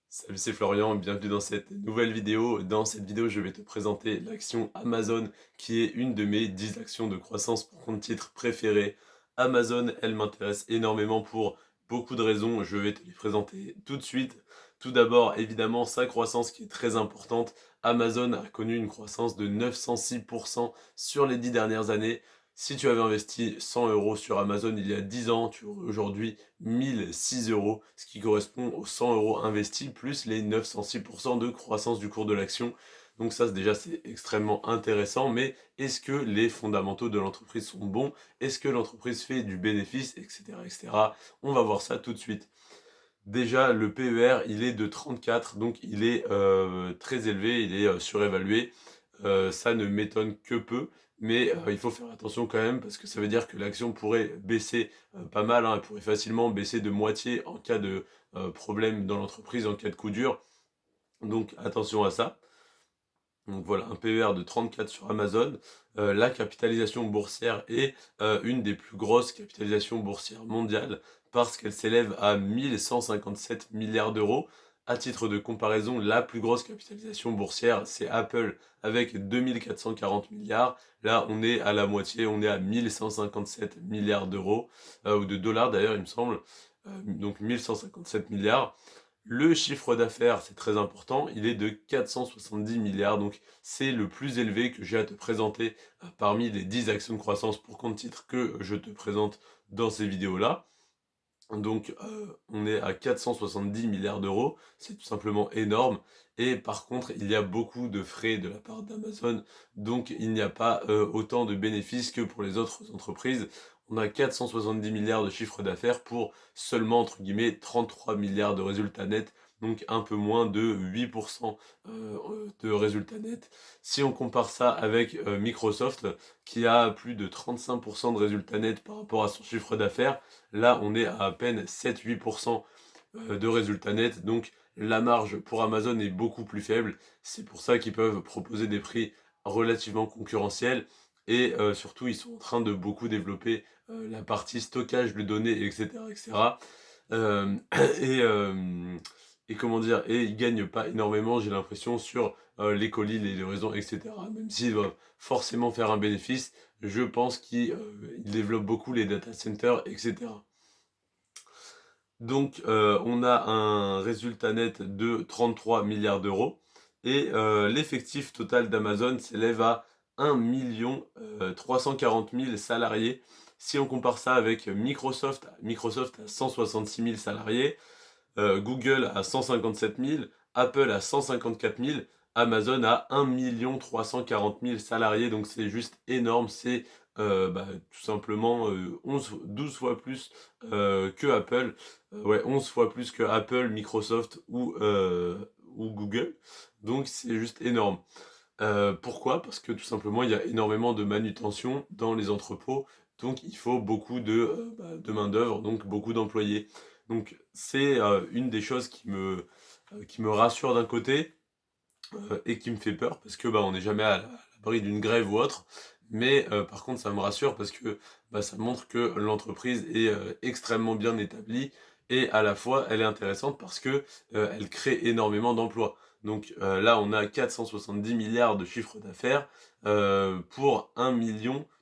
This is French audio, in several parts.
Salut, c'est Florian, bienvenue dans cette nouvelle vidéo. Dans cette vidéo, je vais te présenter l'action Amazon, qui est une de mes 10 actions de croissance pour compte titre préférées. Amazon, elle m'intéresse énormément pour beaucoup de raisons. Je vais te les présenter tout de suite. Tout d'abord, évidemment, sa croissance qui est très importante. Amazon a connu une croissance de 906% sur les 10 dernières années. Si tu avais investi 100 euros sur Amazon il y a 10 ans, tu aurais aujourd'hui 1006 euros, ce qui correspond aux 100 euros investis plus les 906% de croissance du cours de l'action. Donc ça, déjà, c'est extrêmement intéressant, mais est-ce que les fondamentaux de l'entreprise sont bons? Est-ce que l'entreprise fait du bénéfice, etc., etc. On va voir ça tout de suite. Déjà, le PER, il est de 34, donc il est très élevé, il est surévalué. Ça ne m'étonne que peu, mais il faut faire attention quand même parce que ça veut dire que l'action pourrait baisser pas mal, hein, elle pourrait facilement baisser de moitié en cas de problème dans l'entreprise, en cas de coup dur. Donc attention à ça. Donc voilà, un PER de 34 sur Amazon. La capitalisation boursière est une des plus grosses capitalisations boursières mondiales parce qu'elle s'élève à 1157 milliards d'euros. À titre de comparaison, la plus grosse capitalisation boursière, c'est Apple avec 2440 milliards. Là, on est à la moitié, on est à 1157 milliards d'euros, ou de dollars d'ailleurs, il me semble. Donc 1157 milliards. Le chiffre d'affaires, c'est très important, il est de 470 milliards, donc c'est le plus élevé que j'ai à te présenter parmi les 10 actions de croissance pour compte titre que je te présente dans ces vidéos-là. Donc on est à 470 milliards d'euros, c'est tout simplement énorme. Et par contre, il y a beaucoup de frais de la part d'Amazon, donc il n'y a pas autant de bénéfices que pour les autres entreprises. On a 470 milliards de chiffre d'affaires pour seulement, entre guillemets, 33 milliards de résultats nets, donc un peu moins de 8% de résultats nets. Si on compare ça avec Microsoft, qui a plus de 35% de résultats nets par rapport à son chiffre d'affaires, là, on est à peine 7-8% de résultats nets, donc la marge pour Amazon est beaucoup plus faible. C'est pour ça qu'ils peuvent proposer des prix relativement concurrentiels et surtout ils sont en train de beaucoup développer la partie stockage de données, etc., etc. Euh, et, euh, et comment dire, et ils gagnent pas énormément, j'ai l'impression, sur les colis, les livraisons, etc. Même s'ils doivent forcément faire un bénéfice, je pense qu'ils développent beaucoup les data centers, etc. Donc on a un résultat net de 33 milliards d'euros et l'effectif total d'Amazon s'élève à 1 340 000 salariés. Si on compare ça avec Microsoft, Microsoft a 166 000 salariés, Google a 157 000, Apple a 154 000, Amazon a 1 340 000 salariés, donc c'est juste énorme, c'est tout simplement 12 fois plus que Apple, ouais, 11 fois plus que Apple, Microsoft ou Google, donc c'est juste énorme. Pourquoi? Parce que tout simplement il y a énormément de manutention dans les entrepôts, donc il faut beaucoup de main-d'œuvre, donc beaucoup d'employés. Donc c'est une des choses qui me rassure d'un côté et qui me fait peur parce que on n'est jamais à l'abri d'une grève ou autre. Mais par contre ça me rassure parce que ça montre que l'entreprise est extrêmement bien établie et à la fois elle est intéressante parce que elle crée énormément d'emplois. Donc là on a 470 milliards de chiffre d'affaires pour 1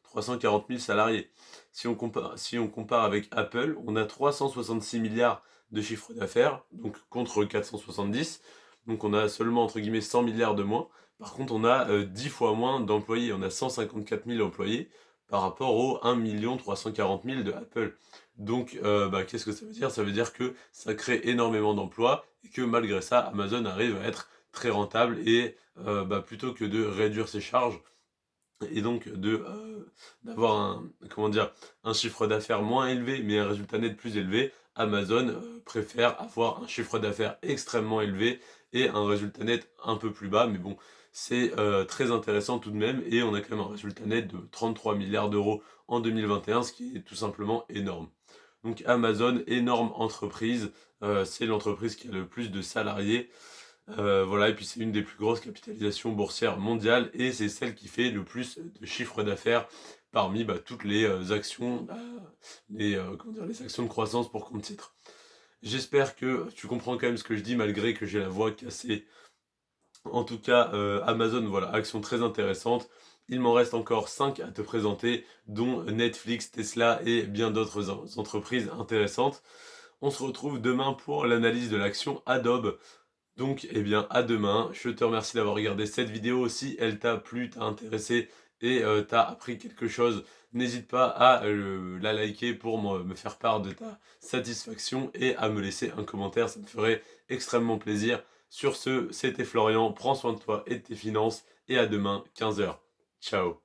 340 000 salariés. Si on compare avec Apple, on a 366 milliards de chiffre d'affaires, donc contre 470. Donc on a seulement entre guillemets 100 milliards de moins. Par contre, on a 10 fois moins d'employés. On a 154 000 employés par rapport aux 1 340 000 de Apple. Donc, qu'est-ce que ça veut dire? Ça veut dire que ça crée énormément d'emplois et que malgré ça, Amazon arrive à être très rentable et plutôt que de réduire ses charges, et donc d'avoir un chiffre d'affaires moins élevé mais un résultat net plus élevé, Amazon préfère avoir un chiffre d'affaires extrêmement élevé et un résultat net un peu plus bas, mais bon, c'est très intéressant tout de même et on a quand même un résultat net de 33 milliards d'euros en 2021, ce qui est tout simplement énorme. Donc Amazon, énorme entreprise, c'est l'entreprise qui a le plus de salariés. Voilà, et puis c'est une des plus grosses capitalisations boursières mondiales et c'est celle qui fait le plus de chiffre d'affaires parmi toutes les actions, les actions de croissance pour compte titre. J'espère que tu comprends quand même ce que je dis malgré que j'ai la voix cassée. En tout cas, Amazon, voilà, action très intéressante. Il m'en reste encore 5 à te présenter, dont Netflix, Tesla et bien d'autres entreprises intéressantes. On se retrouve demain pour l'analyse de l'action Adobe. Donc, eh bien, à demain. Je te remercie d'avoir regardé cette vidéo. Si elle t'a plu, t'a intéressé et t'as appris quelque chose, n'hésite pas à la liker pour me faire part de ta satisfaction et à me laisser un commentaire. Ça me ferait extrêmement plaisir. Sur ce, c'était Florian. Prends soin de toi et de tes finances. Et à demain, 15 h. Ciao.